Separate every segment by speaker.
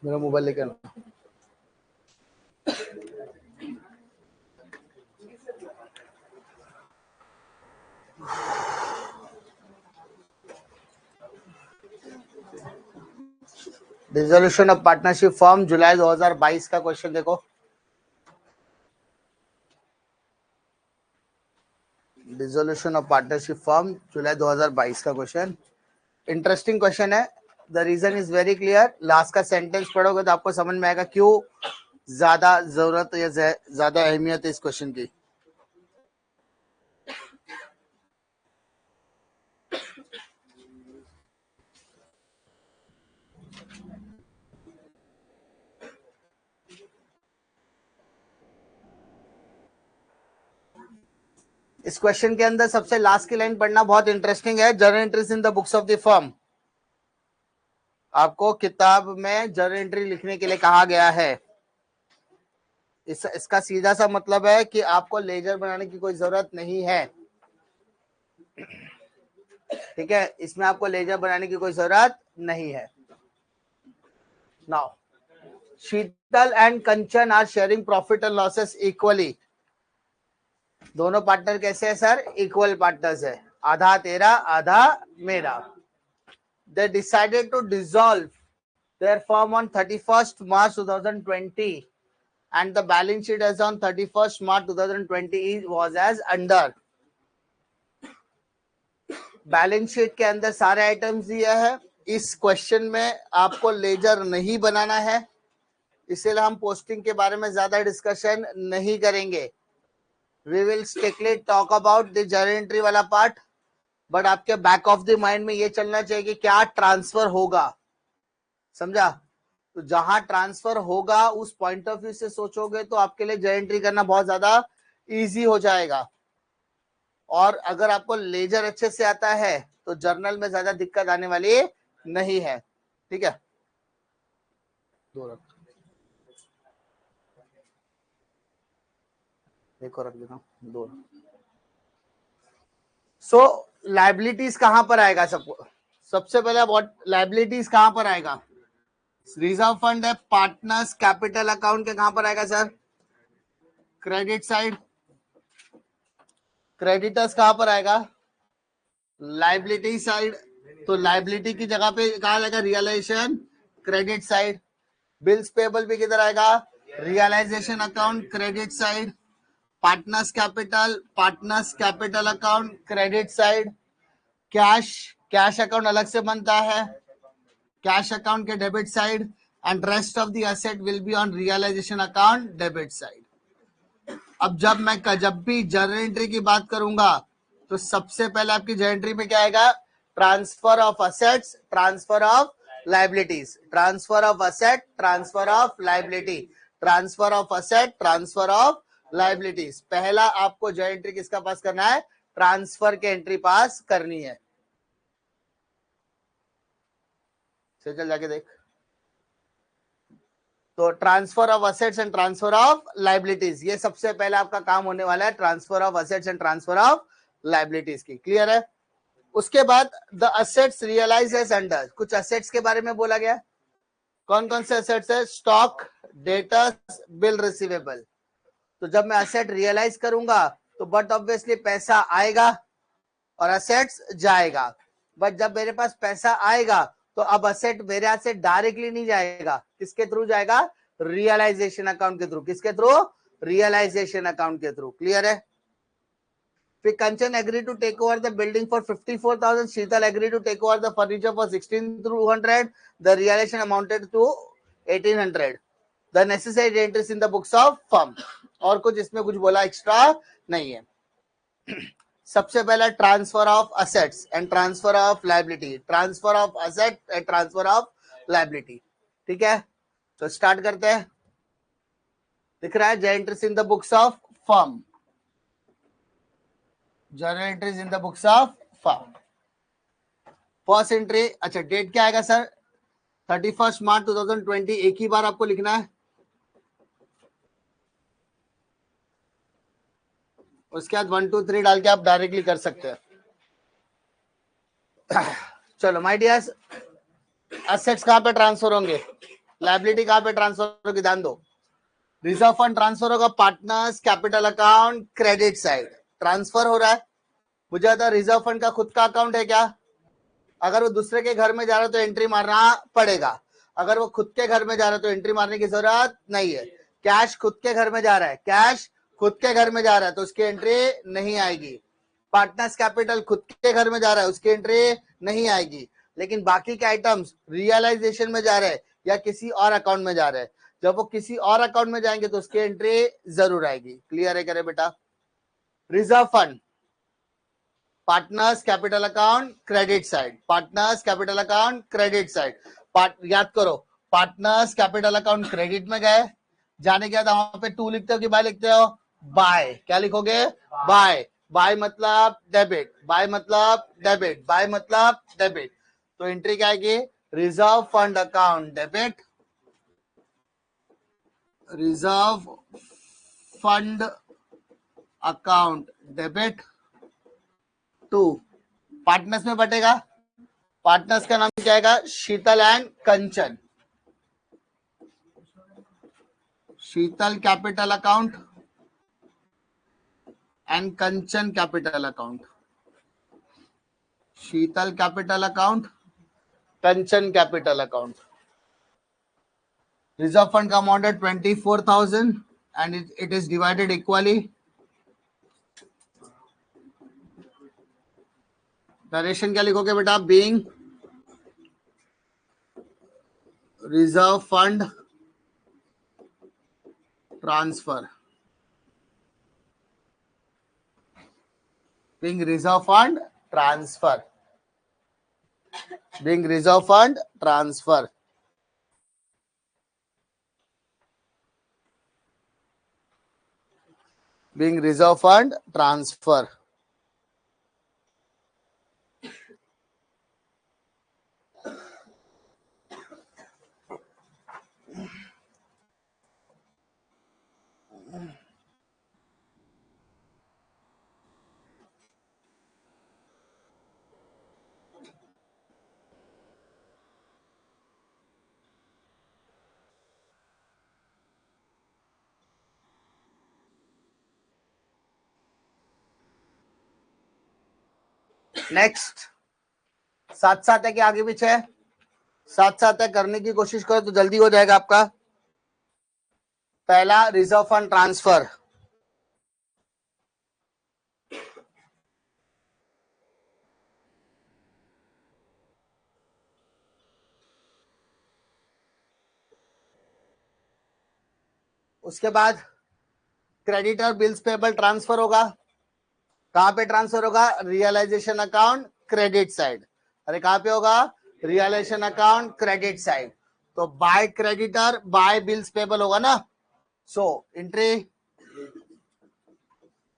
Speaker 1: मेरा मोबाइल लेकर आना। डिसोल्यूशन ऑफ पार्टनरशिप फॉर्म जुलाई 2022 का क्वेश्चन देखो। डिसोल्यूशन ऑफ पार्टनरशिप फॉर्म जुलाई 2022 का क्वेश्चन इंटरेस्टिंग क्वेश्चन है। The reason is very clear. Last का सेंटेंस पढ़ोगे तो आपको समझ में आएगा क्यों ज्यादा जरूरत या ज्यादा अहमियत है इस क्वेश्चन की। इस क्वेश्चन के अंदर सबसे लास्ट की लाइन पढ़ना बहुत इंटरेस्टिंग है। Journal entries in the books of the firm. आपको किताब में जर्नल एंट्री लिखने के लिए कहा गया है। इसका सीधा सा मतलब है कि आपको लेजर बनाने की कोई जरूरत नहीं है। ठीक है, इसमें आपको लेजर बनाने की कोई जरूरत नहीं है। Now Sheetal and Kanchan are sharing profit and losses equally. दोनों पार्टनर कैसे है सर? इक्वल पार्टनर्स है, आधा तेरा आधा मेरा। They decided to dissolve their firm on 31st March 2020 and the balance sheet as on 31st March 2020 was as under। Balance sheet के अंदर सारे आइटम्स दिए हैं। इस क्वेश्चन में आपको लेजर नहीं बनाना है, इसलिए हम पोस्टिंग के बारे में ज्यादा डिस्कशन नहीं करेंगे। We will strictly talk about the journal entry वाला पार्ट, बट आपके बैक ऑफ द माइंड में ये चलना चाहिए कि क्या ट्रांसफर होगा। समझा? तो जहां ट्रांसफर होगा उस पॉइंट ऑफ व्यू से सोचोगे तो आपके लिए जर्नल एंट्री करना बहुत ज्यादा इजी हो जाएगा। और अगर आपको लेजर अच्छे से आता है तो जर्नल में ज्यादा दिक्कत आने वाली नहीं है। ठीक है, देखो रख देता हूं दो। सो लाइबिलिटीज कहां पर आएगा? सबसे पहले व्हाट लाइबिलिटीज कहां पर आएगा? रिजर्व फंड है, पार्टनर्स कैपिटल अकाउंट के कहां पर आएगा सर? Credit side. क्रेडिटर्स कहां पर आएगा? Liability side. तो लाइबिलिटी की जगह पे कहा आएगा? Realisation credit side. Bills payable भी किधर आएगा? Realisation account credit side. Partners capital account credit side. Cash account अलग से बनता है, कैश अकाउंट के debit side. And rest of the asset will be on realisation account debit side. अब जब भी जर्नल एंट्री की बात करूंगा तो सबसे पहले आपकी जर्नल एंट्री में क्या आएगा? Transfer of assets, transfer of liabilities. Transfer of asset, transfer of liability, transfer of asset, transfer of liabilities. पहला आपको जर्नल एंट्री किसका पास करना है? ट्रांसफर के एंट्री पास करनी है। चल जाके देख। तो transfer of assets and transfer of liabilities, ये सबसे पहले आपका काम होने वाला है, transfer of assets and transfer of liabilities की। क्लियर है? उसके बाद the assets realise as under. कुछ असेट्स के बारे में बोला गया। कौन कौन से असेट्स है? Stock, debtors, bill receivable. तो जब मैं असेट रियलाइज करूंगा तो बट ऑब्वियसली पैसा आएगा और असेट्स जाएगा। बट जब मेरे पास पैसा आएगा तो अब असेट मेरे हाथ से डायरेक्टली नहीं जाएगा, किसके थ्रू जाएगा? रियलाइजेशन अकाउंट के थ्रू। किसके थ्रू? रियलाइजेशन अकाउंट के थ्रू। क्लियर है? फिर Kanchan agree to take over the building for 54,000, Sheetal agree to take over the furniture for 16,200, the realisation amounted to 1,800, the necessary entries in the books of firm. और कुछ इसमें कुछ बोला extra नहीं है। सबसे पहला transfer of assets and transfer of liability, transfer of asset and transfer of liability. ठीक है, तो स्टार्ट करते हैं। दिख रहा है journal entries in the books of firm. Journal entries in the books of firm. First entry, अच्छा date क्या आएगा सर? 31 मार्च 2020। एक ही बार आपको लिखना है। उसके बाद 1 2 3 डाल के आप डायरेक्टली कर सकते हैं। चलो माय डियर्स, असेट्स कहां पे ट्रांसफर होंगे? लायबिलिटी कहां पे ट्रांसफर होगी, ध्यान दो। रिजर्व फंड ट्रांसफर होगा partners capital account credit side, transfer हो रहा है। मुझे आता रिजर्व फंड का खुद का अकाउंट है क्या? अगर वो दूसरे के घर में जा रहा है तो एंट्री मारना पड़ेगा, अगर वो खुद के घर में जा रहा है तो एंट्री मारने की जरूरत नहीं है। कैश खुद के घर में जा रहा है, कैश खुद के घर में जा रहा है तो उसकी एंट्री नहीं आएगी। पार्टनर्स कैपिटल खुद के घर में जा रहा है, उसकी एंट्री नहीं आएगी। लेकिन बाकी के आइटम्स रियलाइजेशन में जा रहे हैं या किसी और अकाउंट में जा रहे हैं, जब वो किसी और अकाउंट में जाएंगे तो उसकी एंट्री जरूर आएगी। क्लियर है करे बेटा? Reserve fund partners capital account credit side, partners capital account credit side. याद करो, पार्टनर्स कैपिटल अकाउंट क्रेडिट में गए, जाने के बाद वहां पे टू लिखते हो कि बाय लिखते हो? बाय। क्या लिखोगे? बाय। बाय मतलब डेबिट, बाय मतलब डेबिट, बाय मतलब डेबिट। तो एंट्री क्या आएगी? Reserve fund account debit, reserve fund account debit to partners में बटेगा। पार्टनर्स का नाम क्या आएगा? Sheetal and Kanchan, Sheetal capital account and Kanchan capital account, Sheetal capital account, Kanchan capital account. Reserve fund का अमाउंट है 24,000 and it is divided equally. Narration क्या लिखोगे बेटा? Being reserve fund transfer, being reserve fund transfer, being reserve fund transfer. Being reserve fund transfer. Next, साथ साथ है कि आगे पीछे है? साथ साथ है, करने की कोशिश करो तो जल्दी हो जाएगा आपका। पहला रिजर्व फंड ट्रांसफर, उसके बाद क्रेडिटर बिल्स पेबल ट्रांसफर होगा। कहां पे ट्रांसफर होगा? Realisation account credit side. अरे कहां पे होगा? Realisation account credit side. तो by creditor by bills payable होगा ना। So entry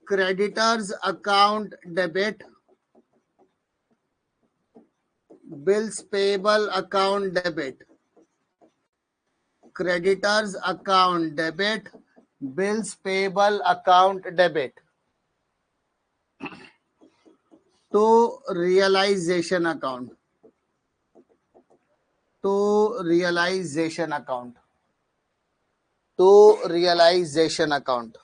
Speaker 1: creditors account debit, bills payable account debit, creditors account debit, bills payable account debit to realisation account, to realisation account, to realisation account.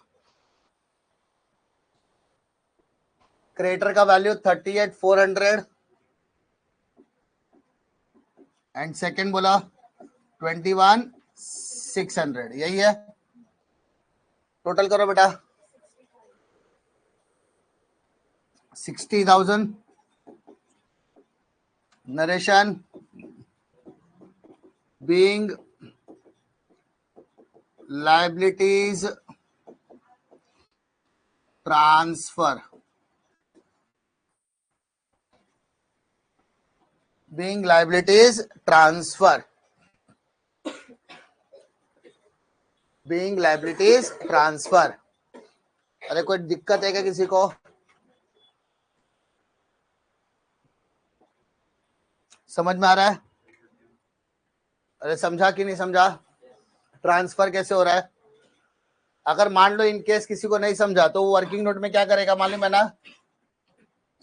Speaker 1: Creditor का value 38,400 and second बोला 21,600, यही है। Total करो बेटा, 60,000। Narration being liabilities transfer, being liabilities transfer, being liabilities transfer। अरे कोई दिक्कत है क्या किसी को? समझ में आ रहा है? अरे समझा कि नहीं समझा? ट्रांसफर कैसे हो रहा है? अगर मान लो इन केस किसी को नहीं समझा तो वो वर्किंग नोट में क्या करेगा मालूम है ना?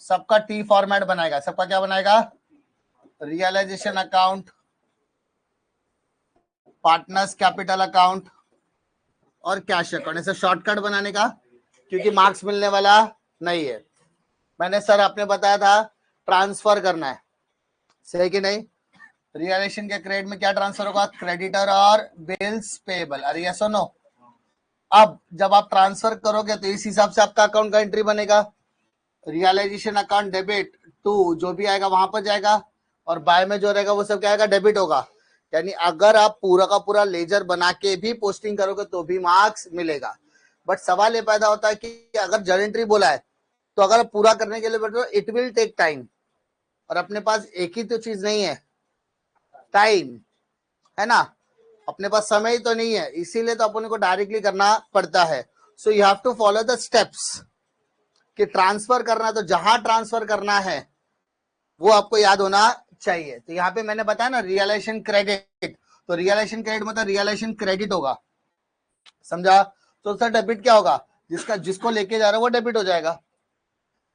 Speaker 1: सबका टी फॉर्मेट बनाएगा। सबका क्या बनाएगा? Realisation account, partners capital account और कैश अकाउंट। ऐसे शॉर्टकट बनाने का, क्योंकि मार्क्स मिलने वाला नहीं है। मैंने सर आपने बताया था ट्रांसफर करना है, सही कि नहीं? रियलाइजेशन के क्रेडिट में क्या ट्रांसफर होगा? क्रेडिटर और बिल्स पेएबल। अरे यस और नो? अब जब आप ट्रांसफर करोगे तो इस हिसाब से आपका अकाउंट का एंट्री बनेगा। रियलाइजेशन अकाउंट डेबिट टू जो भी आएगा वहां पर जाएगा, और बाय में जो रहेगा वो सब क्या आएगा? डेबिट होगा। यानी अगर आप पूरा का पूरा लेजर बना के भी पोस्टिंग करोगे तो भी मार्क्स मिलेगा। बट सवाल ये पैदा होता है कि अगर जर्नल एंट्री बोला है तो अगर आप पूरा करने के लिए बैठो इट विल टेक टाइम, और अपने पास एक ही तो चीज नहीं है, टाइम है ना, अपने पास समय ही तो नहीं है, इसीलिए तो अपने को डायरेक्टली करना पड़ता है। So you have to follow the steps कि ट्रांसफर करना, तो जहां ट्रांसफर करना है वो आपको याद होना चाहिए। तो यहाँ पे मैंने बताया ना रियलाइजेशन क्रेडिट, तो रियलाइजेशन क्रेडिट मतलब रियलाइजेशन क्रेडिट होगा, समझा? तो सर डेबिट क्या होगा? जिसको लेके जा रहा है वो डेबिट हो जाएगा।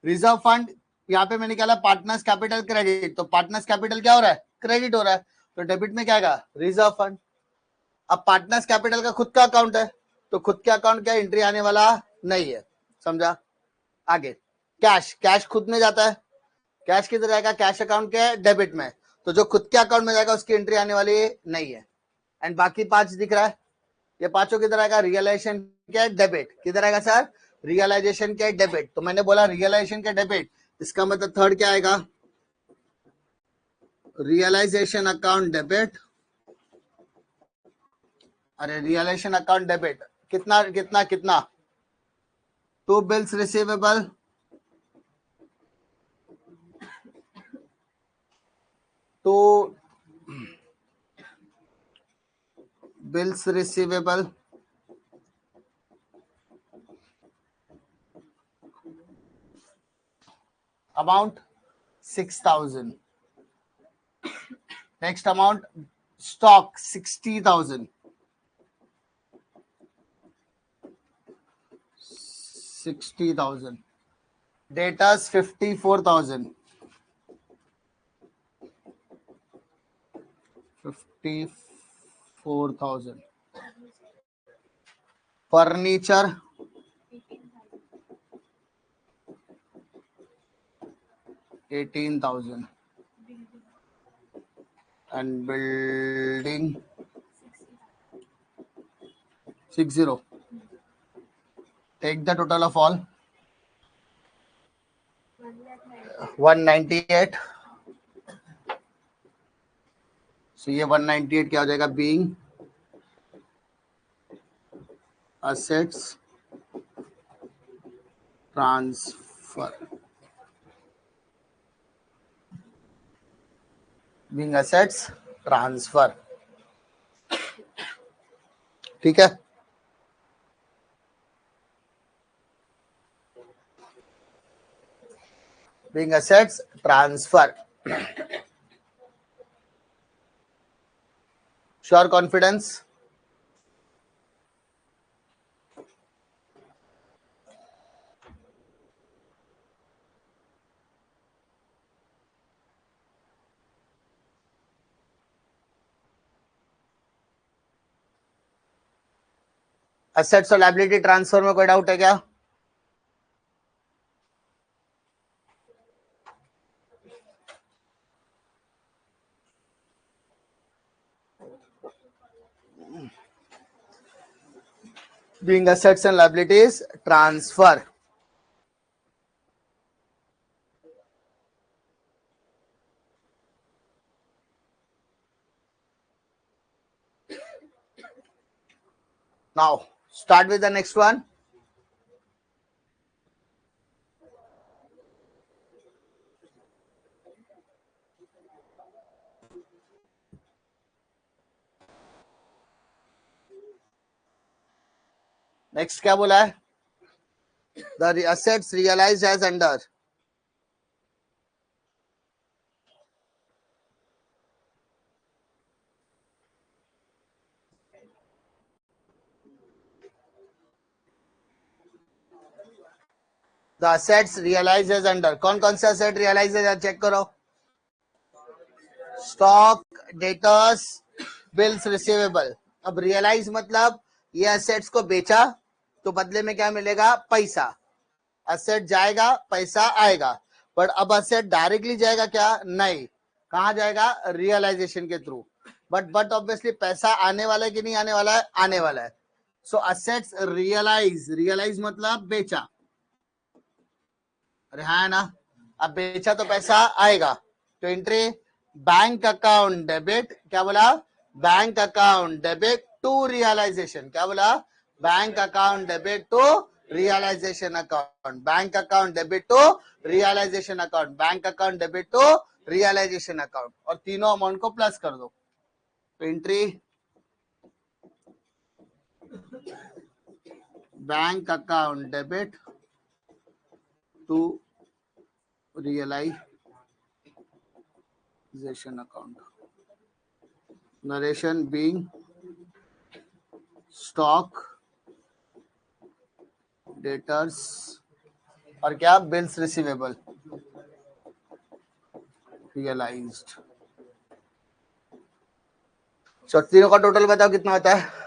Speaker 1: रिजर्व फंड, यहाँ पे मैंने क्या पार्टनर्स कैपिटल क्रेडिट, तो पार्टनर्स कैपिटल क्या हो रहा है? क्रेडिट हो रहा है, तो डेबिट में क्या आएगा? Reserve fund. अब पार्टनर्स कैपिटल का खुद का अकाउंट है, तो खुद के अकाउंट क्या एंट्री आने वाला नहीं है, समझा? आगे कैश, कैश खुद में जाता है, कैश किधर जाएगा? कैश अकाउंट के डेबिट में, तो जो खुद के अकाउंट में जाएगा उसकी एंट्री आने वाली नहीं है। एंड बाकी 5 दिख रहा है, ये पांचों किधर आएगा? रियलाइजेशन के डेबिट। किधर आएगा सर? रियलाइजेशन के डेबिट। तो मैंने बोला रियलाइजेशन के डेबिट, इसका मतलब थर्ड क्या आएगा? Realisation account debit. अरे रियलाइजेशन अकाउंट डेबिट कितना कितना कितना? 2 bills receivable, 2 bills receivable, amount 6,000। Next amount stock 60,000, 60,000। Debtors 54,000, 54,000। Furniture 18,000 and building 60. Take the total of all 198. So ये 198 क्या हो जाएगा? Being assets transfer, being assets transfer, ठीक है? being assets transfer, sure confidence? Assets और लायबिलिटी ट्रांसफर में कोई doubt है क्या? Being assets and liabilities transfer. Now start with the next one. Next क्या बोला है? The assets realized as under the assets realized as under, कौन कौन से asset realized है चेक करो? Stock, debtors, bills receivable. अब रियलाइज मतलब ये असेट्स को बेचा तो बदले में क्या मिलेगा, पैसा। असेट जाएगा पैसा आएगा, बट अब असेट डायरेक्टली जाएगा क्या, नहीं, कहां जाएगा, रियलाइजेशन के थ्रू। बट ऑब्वियसली पैसा आने वाला है कि नहीं आने वाला है, आने वाला है। सो असेट्स रियलाइज मतलब बेचा, अरे हाँ ना, अब बेचा तो पैसा आएगा, तो एंट्री बैंक अकाउंट डेबिट, क्या बोला, bank account debit to realisation, क्या बोला, bank account debit to realisation account, bank account debit to realisation account, bank account debit to realisation account, और तीनों अमाउंट को प्लस कर दो। तो entry bank account debit to realization account, narration being stock, debtors और क्या, bills receivable, realised. सो तीनों का टोटल बताओ कितना होता है,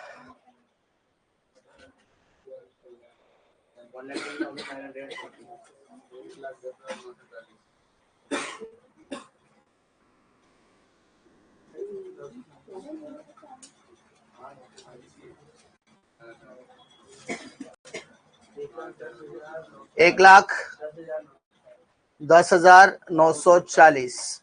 Speaker 1: 1,10,940।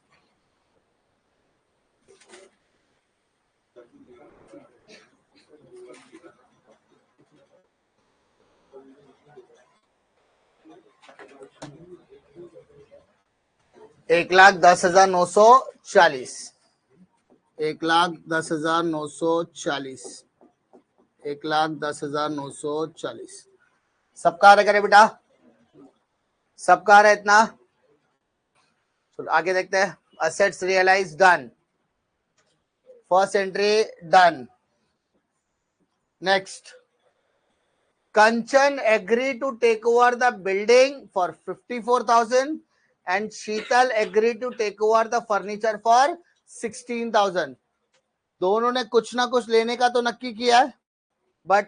Speaker 1: 1,10,940, 1,10,940, 1,10,940। सबका आ रहा है बेटा, सबका आ रहा है इतना। तो आगे देखते हैं, assets realise done, first entry done. Next, Kanchan agreed to take over the building for 54,000 and Sheetal agreed to take over the furniture for 16,000. दोनों ने कुछ ना कुछ लेने का तो नक्की किया है, बट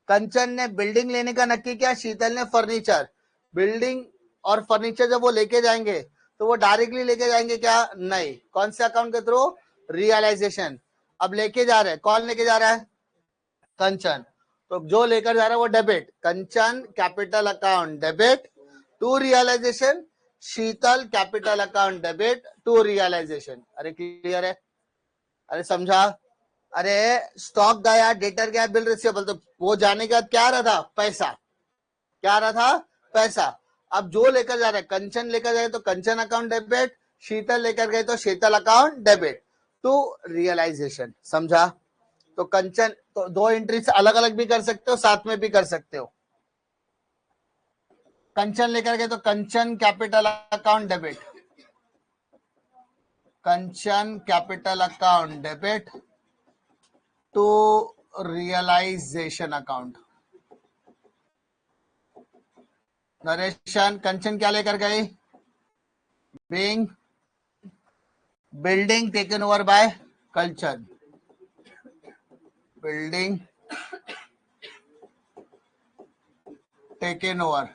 Speaker 1: कंचन ने बिल्डिंग लेने का नक्की किया, शीतल ने फर्नीचर। बिल्डिंग और फर्नीचर जब वो लेके जाएंगे तो वो डायरेक्टली लेके जाएंगे क्या, नहीं, कौन से अकाउंट के थ्रू, रियलाइजेशन। अब लेके जा रहे हैं, कौन लेके जा रहा है, कंचन, तो जो लेकर जा रहा है वो debit, Kanchan capital account debit to realisation, Sheetal capital account debit to realisation. अरे क्लियर है, अरे समझा, अरे स्टॉक गया, डेटर गया, बिल रिसीवेबल, तो वो जाने के बाद क्या आ रहा था, पैसा, क्या आ रहा था, पैसा। अब जो लेकर जा रहा है, कंचन लेकर जाए तो कंचन अकाउंट डेबिट, शीतल लेकर गए तो शीतल अकाउंट डेबिट टू रियलाइजेशन, समझा। तो कंचन, तो दो एंट्री से अलग अलग भी कर सकते हो, साथ में भी कर सकते हो। कंचन लेकर गए तो Kanchan capital account debit, Kanchan capital account debit to realisation account. Narration, Kanchan क्या लेकर गई, being building taken over by Kanchan, building taken over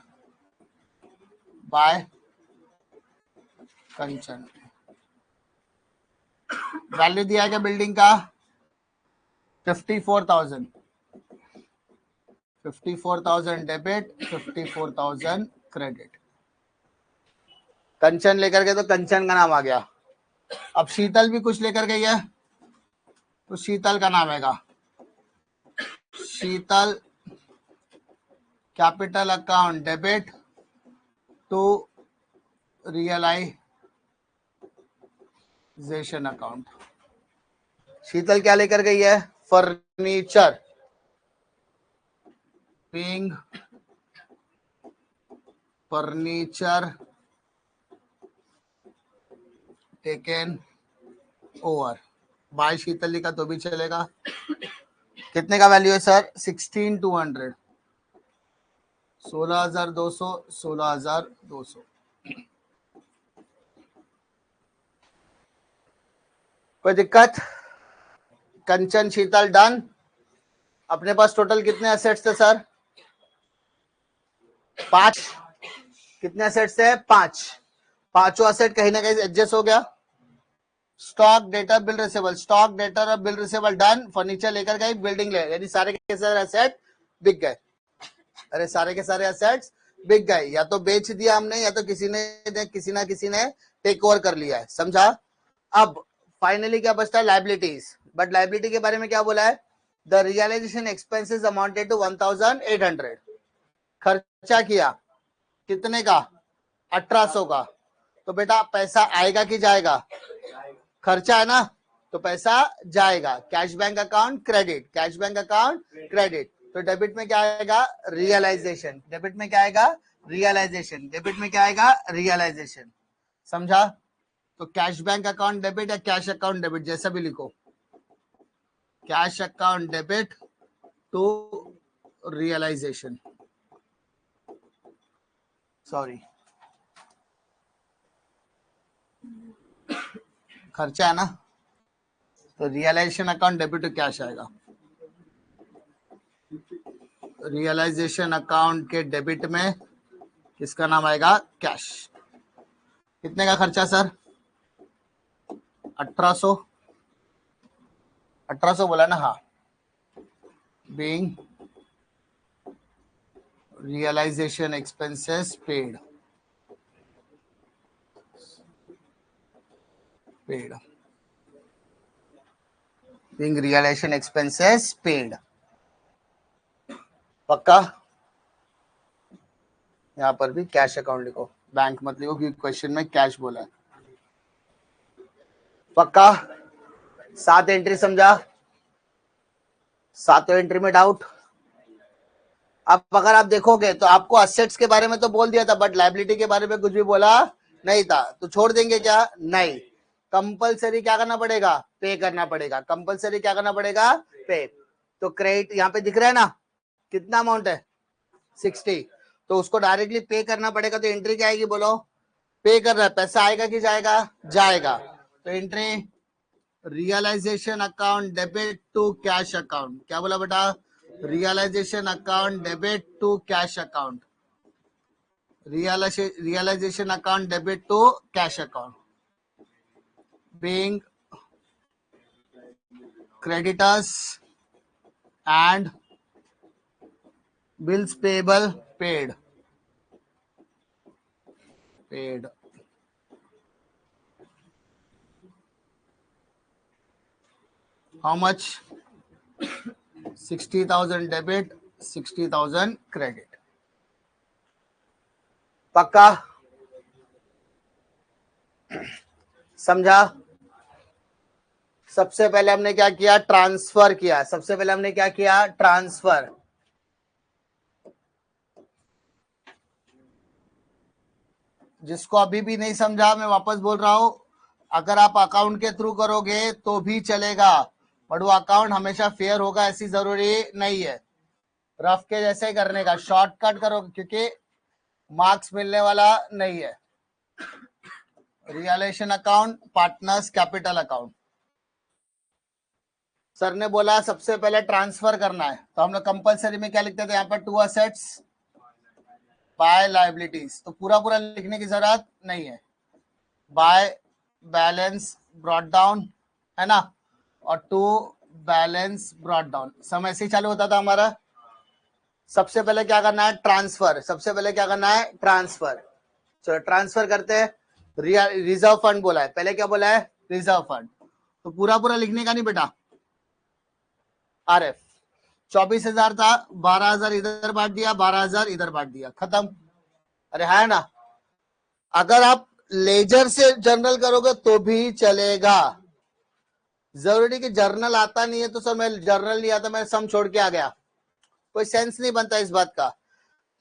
Speaker 1: by Kanchan. Value दिया गया बिल्डिंग का 54,000, 54,000 डेबिट, 54,000 क्रेडिट। कंचन लेकर गए तो कंचन का नाम आ गया। अब शीतल भी कुछ लेकर गई है तो शीतल का नाम आएगा, Sheetal capital account debit to realisation account. Sheetal क्या लेकर गई है, furniture, being furniture taken over by Sheetal लिखा तो भी चलेगा। कितने का वैल्यू है सर, 16,200, 16,200, 16,200। कोई दिक्कत, कंचन शीतल डन। अपने पास टोटल कितने एसेट्स थे सर? 5। कितने एसेट्स थे? 5। पांचों एसेट कहीं ना कहीं एडजस्ट हो गया। Stock debtor bill receivable, stock debtor और बिल रिसेबल डन। फर्नीचर लेकर गए, बिल्डिंग ले, यानी सारे के सारे एसेट बिक गए। अरे सारे के सारे एसेट्स बिक गए, या तो बेच दिया हमने या तो किसी ना किसी ने टेक ओवर कर लिया है। समझा? अब फाइनली क्या बचता है? लायबिलिटीज। बट लायबिलिटी के बारे में क्या बोला है? The realisation expenses amounted to 1800। खर्चा किया कितने का? 1800 का। तो बेटा पैसा आएगा कि जाएगा? खर्चा है ना, तो पैसा जाएगा। Cash bank account credit, cash bank account credit. तो डेबिट में क्या आएगा? रियलाइजेशन। डेबिट में क्या आएगा? रियलाइजेशन। डेबिट में क्या आएगा? रियलाइजेशन। समझा? तो कैश बैंक अकाउंट डेबिट या कैश अकाउंट डेबिट, जैसा भी लिखो, cash account debit to realisation. Sorry, खर्चा है ना, तो realisation account debit to cash आएगा। रियलाइजेशन अकाउंट के डेबिट में किसका नाम आएगा? कैश। कितने का खर्चा सर? 1800। 1800 बोला ना? हाँ। Being realisation expenses paid, being realisation expenses paid. पक्का? यहाँ पर भी कैश अकाउंट लिखो, बैंक मत लिखो क्योंकि क्वेश्चन में कैश बोला है। पक्का? 7 एंट्री समझा? 7 एंट्री में डाउट? अब अगर आप देखोगे तो आपको असेट्स के बारे में तो बोल दिया था, बट लायबिलिटी के बारे में कुछ भी बोला नहीं था। तो छोड़ देंगे क्या? नहीं। कंपलसरी क्या करना पड़ेगा? पे करना पड़ेगा। कंपलसरी क्या करना पड़ेगा? पे। तो क्रेडिट यहाँ पे दिख रहा है ना, कितना अमाउंट है? 60। तो उसको डायरेक्टली पे करना पड़ेगा। तो एंट्री क्या आएगी? बोलो। पे कर रहा है, पैसा आएगा कि जाएगा? जाएगा। तो entry realisation account debit to cash account. क्या बोला बेटा? Realisation account debit to cash account. Realisation account debit to cash account, being creditors and bills payable paid. How much? 60,000 debit, 60,000 credit. पक्का? समझा? सबसे पहले हमने क्या किया? ट्रांसफर किया। सबसे पहले हमने क्या किया? ट्रांसफर। जिसको अभी भी नहीं समझा, मैं वापस बोल रहा हूं, अगर आप अकाउंट के थ्रू करोगे तो भी चलेगा, बट वो अकाउंट हमेशा फेयर होगा ऐसी जरूरी नहीं है। रफ के जैसे ही करने का, शॉर्टकट करोगे क्योंकि मार्क्स मिलने वाला नहीं है। Realisation account, partners capital account. Sir ने बोला सबसे पहले ट्रांसफर करना है, तो हम लोग कंपलसरी में क्या लिखते थे? यहाँ पर टू असेट्स बाय लायबिलिटीज। तो पूरा पूरा लिखने की जरूरत नहीं है। बाय बैलेंस ब्रॉट डाउन है ना, और टू बैलेंस ब्रॉट डाउन। समय ऐसे ही चालू होता था हमारा। सबसे पहले क्या करना है? ट्रांसफर। सबसे पहले क्या करना है? ट्रांसफर। चलो ट्रांसफर करते हैं। रिजर्व फंड बोला है, पहले क्या बोला है? Reserve fund. तो पूरा पूरा लिखने का नहीं बेटा। आरएफ 24,000 था, 12,000 इधर बांट दिया, 12,000 इधर बांट दिया, खत्म। अरे है ना? अगर आप लेजर से जर्नल करोगे तो भी चलेगा। जरूरी कि जर्नल आता नहीं है तो सर मैं जर्नल नहीं आता, मैं सम छोड़ के आ गया, कोई सेंस नहीं बनता इस बात का।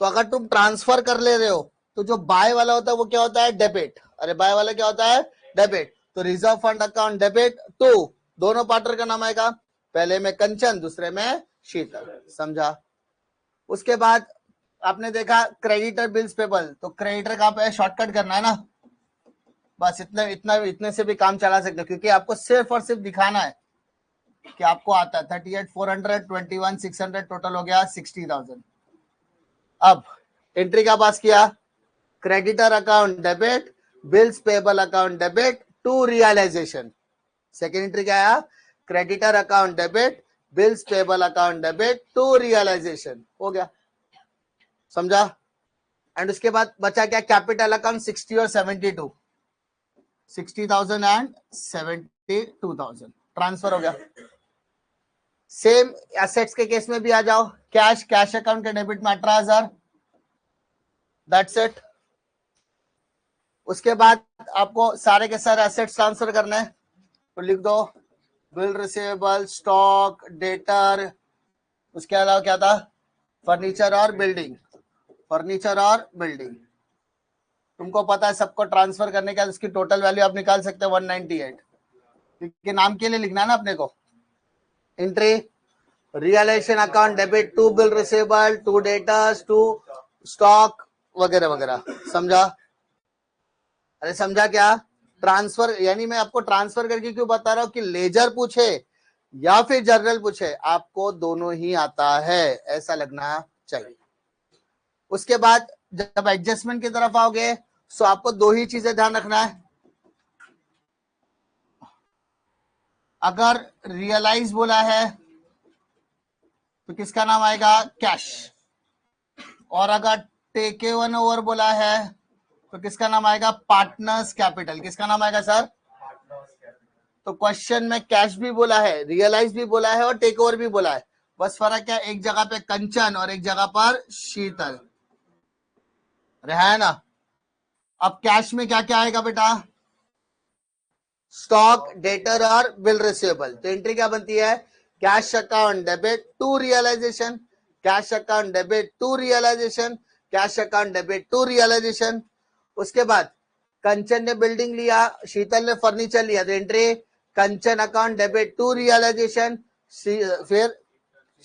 Speaker 1: तो अगर तुम ट्रांसफर कर ले रहे हो तो जो बाय वाला होता है वो क्या होता है? डेबिट। अरे बाय वाला क्या होता है? डेबिट। तो reserve fund account debit to, दोनों पार्टनर का नाम आएगा, पहले में कंचन, दूसरे में शीतल। समझा? उसके बाद आपने देखा क्रेडिटर बिल्स पेबल, तो क्रेडिटर कहां पे है? शॉर्टकट करना है ना, बस इतने से भी काम चला सकते हो, क्योंकि आपको सिर्फ और सिर्फ दिखाना है कि आपको आता है 38,400, 21,600, टोटल हो गया 60,000। अब एंट्री का पास किया, creditor account debit, bills payable account debit to realisation. Second entry क्या आया, creditor account debit, bills payable account debit to realisation. हो गया, समझा। एंड उसके बाद बचा क्या, कैपिटल अकाउंट 60 और 72, 60,000 एंड 72,000 ट्रांसफर हो गया। सेम एसेट्स के केस में भी आ जाओ, कैश, कैश अकाउंट के डेबिट में 18,000, दैट्स इट। उसके बाद आपको सारे के सारे एसेट्स ट्रांसफर करने हैं, तो लिख दो बिल रिसीवेबल, स्टॉक, डेटर, उसके अलावा क्या था, फर्नीचर और बिल्डिंग, फर्नीचर और बिल्डिंग। तुमको पता है सबको ट्रांसफर करने का उसकी टोटल वैल्यू आप निकाल सकते हो 198, क्योंकि नाम के लिए लिखना है ना अपने को। Entry, realisation account debit to bill receivable, to debtors, to stock वगैरह वगैरह, समझा। अरे समझा क्या, ट्रांसफर यानी मैं आपको ट्रांसफर करके क्यों बता रहा हूं कि लेजर पूछे या फिर जर्नल पूछे, आपको दोनों ही आता है, ऐसा लगना चाहिए। उसके बाद जब एडजस्टमेंट की तरफ आओगे तो आपको दो ही चीजें ध्यान रखना है। अगर रियलाइज बोला है तो किसका नाम आएगा, कैश। और अगर टेक वन ओवर बोला है तो किसका नाम आएगा, पार्टनर्स कैपिटल। किसका नाम आएगा सर, तो क्वेश्चन में कैश भी बोला है, रियलाइज भी बोला है और टेक ओवर भी बोला है, बस फर्क क्या, एक जगह पे कंचन और एक जगह पर शीतल, है ना। अब कैश में क्या क्या आएगा बेटा, स्टॉक, डेटर और बिल रिसीवेबल। तो एंट्री क्या बनती है, cash account debit to realisation, cash account debit to realisation, cash account debit to realisation. उसके बाद कंचन ने बिल्डिंग लिया, शीतल ने फर्नीचर लिया, तो entry Kanchan account debit to realisation, फिर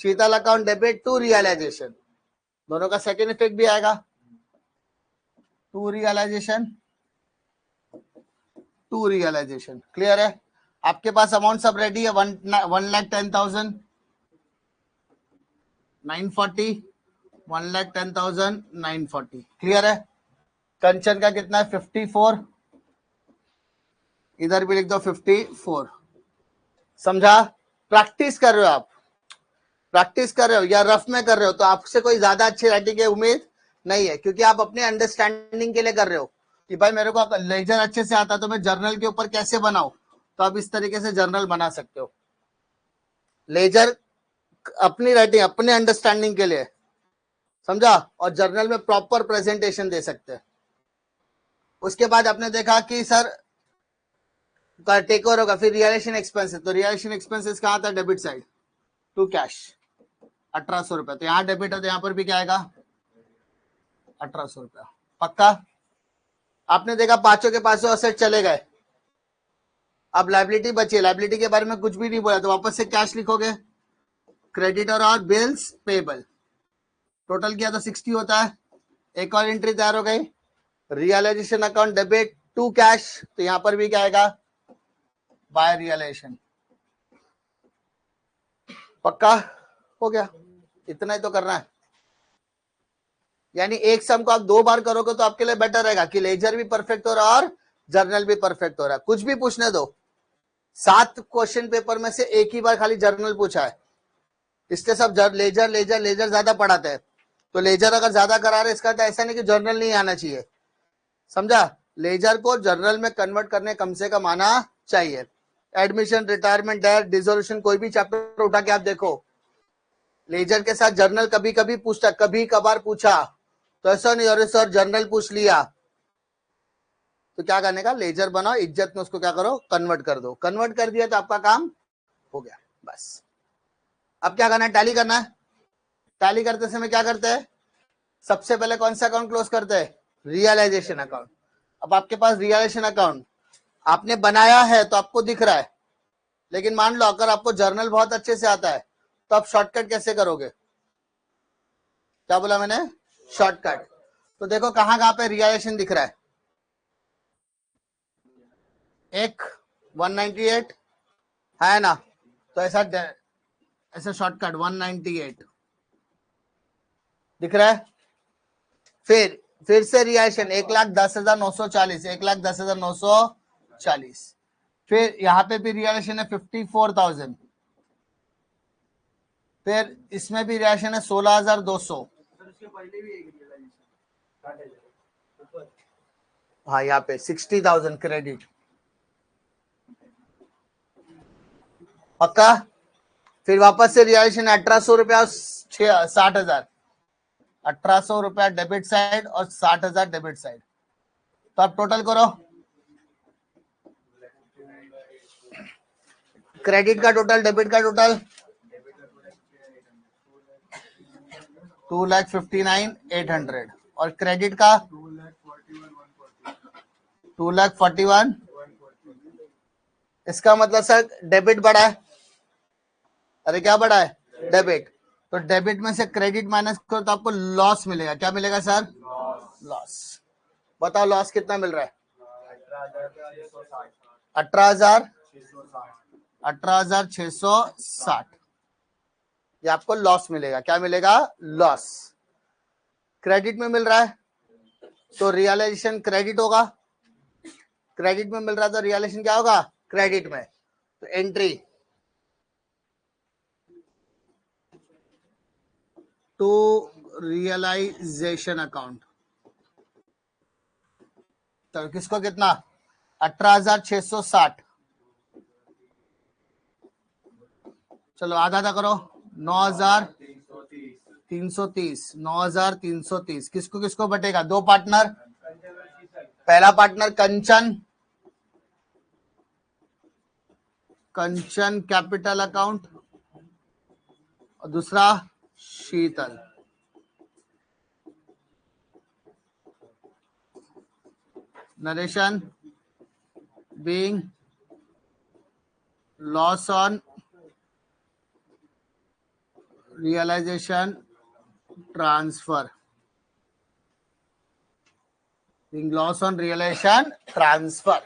Speaker 1: Sheetal account debit to realisation. दोनों का सेकेंड इफेक्ट भी आएगा, to realisation, to realisation. Clear है। आपके पास अमाउंट सब रेडी है, 1,10,940, 1,10,940। क्लियर है। कंचन का कितना है, 54, इधर भी लिख दो 54। समझा। प्रैक्टिस कर रहे हो आप, प्रैक्टिस कर रहे हो या रफ में कर रहे हो, तो आपसे कोई ज्यादा अच्छी राइटिंग की उम्मीद नहीं है, क्योंकि आप अपने अंडरस्टैंडिंग के लिए कर रहे हो कि भाई मेरे को लेजर अच्छे से आता तो मैं जर्नल के ऊपर कैसे बनाऊं, तो आप इस तरीके से जर्नल बना सकते हो। लेजर अपनी राइटिंग, अपने अंडरस्टैंडिंग के लिए, समझा, और जर्नल में प्रॉपर प्रेजेंटेशन दे सकते हैं। उसके बाद आपने देखा कि सर टेक ओवर होगा, फिर रियलाइजेशन एक्सपेंसेस, तो रियलाइजेशन एक्सपेंसेस कहाँ था, डेबिट साइड टू कैश, 1,800 रुपया। तो यहाँ डेबिट है तो यहाँ पर भी क्या आएगा, 1,800 रुपया। पक्का। आपने देखा पांचों के पांचों असेट चले गए, अब लाइबिलिटी बची, लाइबिलिटी के बारे में कुछ भी नहीं बोला, तो वापस से कैश लिखोगे, क्रेडिटर और बिल्स पेबल, टोटल किया तो 60 होता है। एक और एंट्री तैयार हो गई, realisation account debit to cash, तो यहां पर भी क्या आएगा, बाय रियलाइजेशन। पक्का हो गया, इतना ही तो करना है। यानी एक सम को आप दो बार करोगे तो आपके लिए बेटर रहेगा कि लेजर भी परफेक्ट हो रहा और जर्नल भी परफेक्ट हो रहा है। कुछ भी पूछने दो, 7 क्वेश्चन पेपर में से एक ही बार खाली जर्नल पूछा है, इसके सब लेजर लेजर लेजर ज्यादा पढ़ाते हैं, तो लेजर अगर ज्यादा करा रहे इसका तो ऐसा नहीं कि जर्नल नहीं आना चाहिए, समझा। लेजर को जर्नल में कन्वर्ट करने कम से कम आना चाहिए। एडमिशन, रिटायरमेंट, डेथ, डिसोल्यूशन, कोई भी चैप्टर उठा के आप देखो, लेजर के साथ जर्नल कभी कभी पूछता, कभी कभार पूछा, तो ऐसा नहीं अरे सर जर्नल पूछ लिया, तो क्या करने का, लेजर बनाओ, इज्जत में उसको क्या करो, कन्वर्ट कर दो। कन्वर्ट कर दिया तो आपका काम हो गया, बस। अब क्या करना है, टैली करना है। टैली करते समय क्या करते हैं, सबसे पहले कौन सा अकाउंट क्लोज करते हैं, रियलाइजेशन अकाउंट। अब आपके पास रियलाइजेशन अकाउंट आपने बनाया है तो आपको दिख रहा है, लेकिन मान लो अगर आपको जर्नल बहुत अच्छे से आता है तो आप शॉर्टकट कैसे करोगे, क्या बोला मैंने, शॉर्टकट। तो देखो कहां कहां पे रियलाइजेशन दिख रहा है, एक 198 है ना, तो ऐसा शॉर्टकट 198 दिख रहा है। फिर से रिएक्शन 1,10,940, 1,10,940। फिर यहाँ पे भी रिएक्शन है 54,000। फिर इसमें भी रिएक्शन है 16,200। हाँ यहाँ पे 60,000 क्रेडिट पक्का। फिर वापस से रिएक्शन 1,800 रुपया और 60,000। 1,800 रुपया डेबिट साइड और 60,000 डेबिट साइड। तो आप टोटल करो, क्रेडिट का टोटल, डेबिट का टोटल 2,59,800 और क्रेडिट का 2,41,000। इसका मतलब सर डेबिट बढ़ा है। अरे क्या बढ़ा है? डेबिट। तो डेबिट में से क्रेडिट माइनस करो तो आपको लॉस मिलेगा। क्या मिलेगा सर? लॉस। बताओ लॉस कितना मिल रहा है? 18,660। ये आपको लॉस मिलेगा। क्या मिलेगा? लॉस। क्रेडिट में मिल रहा है तो रियलाइजेशन क्रेडिट होगा। क्रेडिट में मिल रहा है तो रियलाइजेशन क्या होगा? क्रेडिट में। तो एंट्री टू रियलाइजेशन अकाउंट। तो किसको कितना? 18,660। चलो आधा आधा करो। 9,330। 9,330 किसको किसको बटेगा? दो पार्टनर। पहला पार्टनर कंचन कैपिटल अकाउंट और दूसरा Sheetal. Narration being loss on realisation transfer. Being loss on realization transfer.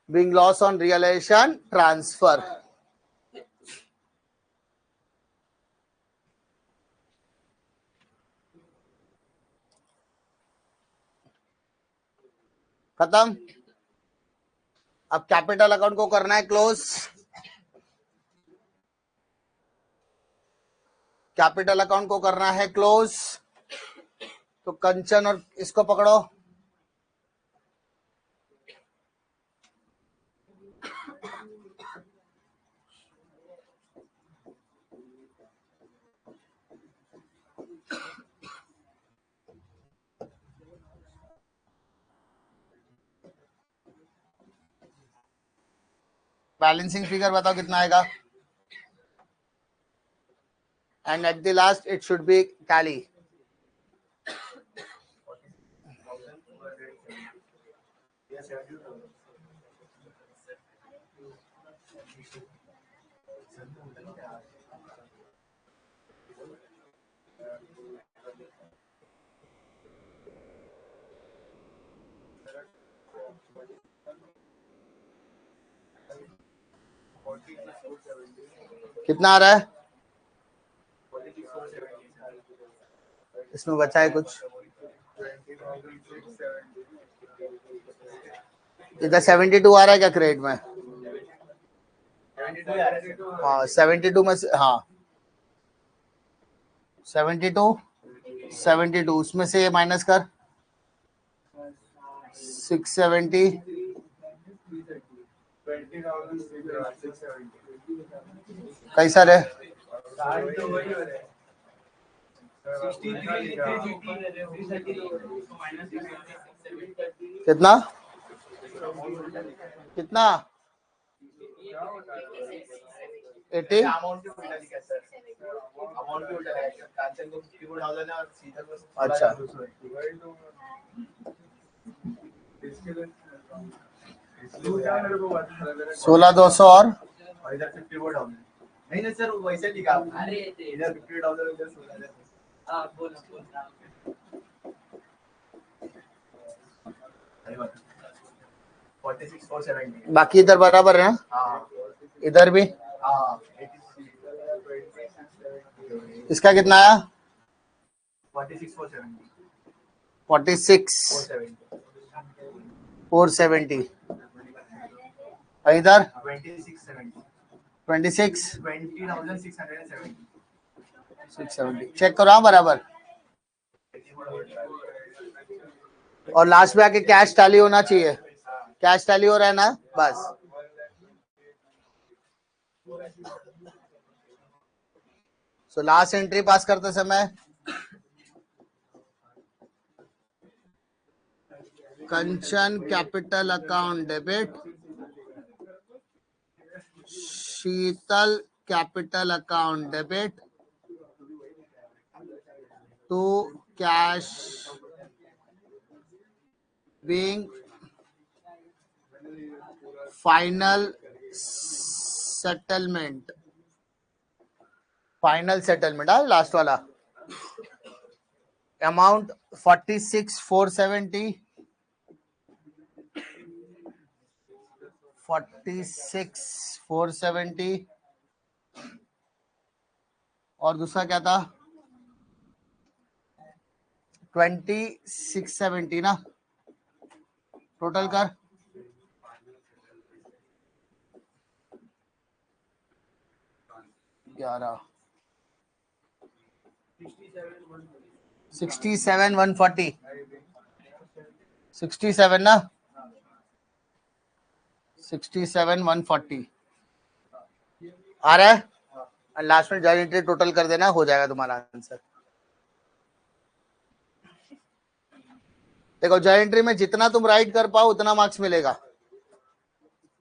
Speaker 1: Being loss on realization transfer. खत्म। अब कैपिटल अकाउंट को करना है क्लोज। कैपिटल अकाउंट को करना है क्लोज। तो कंचन और इसको पकड़ो। बैलेंसिंग फिगर बताओ कितना आएगा। And at the last it should be tally. कितना आ रहा है? इसमें बचा है कुछ? इधर 72 आ रहा है क्या क्रेडिट में? हाँ 72 में से, हाँ 72 उसमें से ये माइनस कर 670। कैसा रे? कितना कितना? 80। अच्छा 16,200 और नहीं सर वैसे लिखा। अरे इधर $50 इधर 16,000। हाँ बोल 46,470। बाकी इधर बराबर है। हाँ इधर भी इसका कितना आया 46,470 इधर 26,670 चेक करो बराबर। और लास्ट में आके कैश टैली होना चाहिए, कैश टैली हो रहा है ना बस। सो लास्ट एंट्री पास करते समय Kanchan capital account debit, Sheetal capital account debit to cash being final settlement last वाला अमाउंट 46,470 और दूसरा क्या था 26,670 ना, टोटल कर 67,140 67 ना 67,140 आ रहा है। लास्ट में जॉइंट एंट्री टोटल कर देना, हो जाएगा तुम्हारा आंसर। देखो जॉइंट एंट्री में जितना तुम राइट कर पाओ उतना मार्क्स मिलेगा।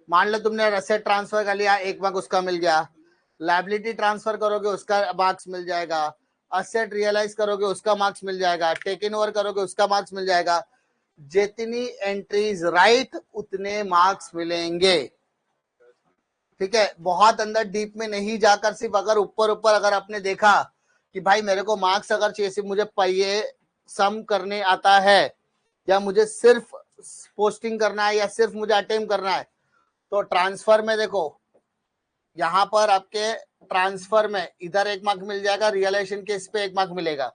Speaker 1: मान लो तुमने एसेट ट्रांसफर कर लिया, 1 मार्क उसका मिल गया। लायबिलिटी ट्रांसफर करोगे उसका मार्क्स मिल जाएगा। असेट रियलाइज करोगे उसका मार्क्स मिल जाएगा। टेक इन ओवर करोगे उसका मार्क्स मिल जाएगा। जितनी एंट्रीज राइट उतने मार्क्स मिलेंगे। ठीक है, बहुत अंदर डीप में नहीं जाकर, सिर्फ अगर ऊपर ऊपर अगर आपने देखा कि भाई मेरे को मार्क्स अगर चाहिए, सिर्फ मुझे पहिए सम करने आता है या मुझे सिर्फ पोस्टिंग करना है या सिर्फ मुझे अटेम्प्ट करना है, तो ट्रांसफर में देखो यहां पर आपके ट्रांसफर में इधर 1 मार्क मिल जाएगा, रियलाइजेशन केस पे 1 मार्क मिलेगा,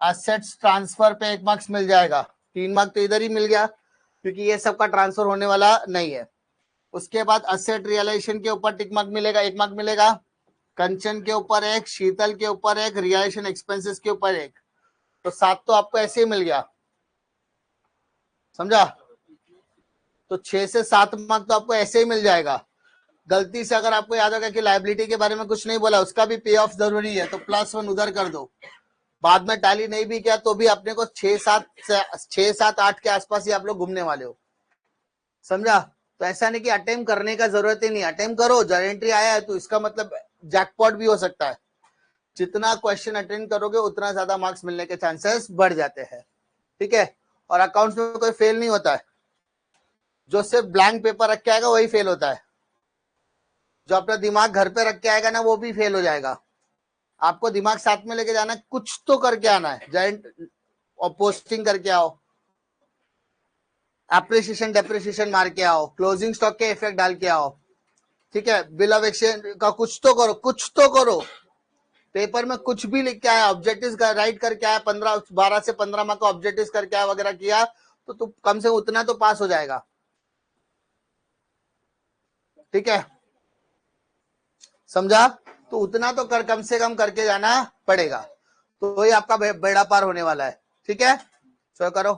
Speaker 1: असेट्स ट्रांसफर पे 1 मार्क्स मिल जाएगा, 3 मार्क तो इधर ही मिल गया क्योंकि ये सबका ट्रांसफर होने वाला नहीं है। उसके बाद असेट रियलाइजेशन के ऊपर टिक मार्क मिलेगा, 1 मार्क मिलेगा। कंचन के ऊपर 1, शीतल के ऊपर 1, रियलाइजेशन एक्सपेंसेस के ऊपर 1, तो 7 तो आपको ऐसे ही मिल गया, समझा। तो 6 से 7 मार्क तो आपको ऐसे ही मिल जाएगा। गलती से अगर आपको याद होगा कि लायबिलिटी के बारे में कुछ नहीं बोला, उसका भी पे ऑफ जरूरी है, तो +1 उधर कर दो। बाद में टैली नहीं भी किया तो भी अपने को 6-7-8 के आसपास ही आप लोग घूमने वाले हो, समझा। तो ऐसा नहीं कि अटेम्प्ट करने का जरूरत ही नहीं, अटेम्प्ट करो। जब एंट्री आया है तो इसका मतलब जैकपॉट भी हो सकता है। जितना क्वेश्चन अटेंड करोगे उतना ज्यादा मार्क्स मिलने के चांसेस बढ़ जाते हैं। ठीक है, और अकाउंट्स में कोई फेल नहीं होता है, जो सिर्फ ब्लैंक पेपर रख के आएगा वही फेल होता है। जो अपना दिमाग घर पे रख के आएगा ना वो भी फेल हो जाएगा। आपको दिमाग साथ में लेके जाना है, कुछ तो करके आना है। जॉइंट और पोस्टिंग करके आओ, एप्रिसिएशन डेप्रिसिएशन मार के आओ, क्लोजिंग स्टॉक के इफेक्ट डाल के आओ। ठीक है, बिल ऑफ एक्सचेंज का कुछ तो करो, कुछ तो करो। पेपर में कुछ भी लिख के आया, ऑब्जेक्टिव्स का राइट करके आया, 12 से 15 मार्क का ऑब्जेक्टिव्स करके आया वगैरह किया, तो तू कम से कम उतना तो पास हो जाएगा। ठीक है, समझा। तो उतना तो कम से कम करके जाना पड़ेगा, तो ही आपका बेड़ा पार होने वाला है। ठीक है, चलो करो।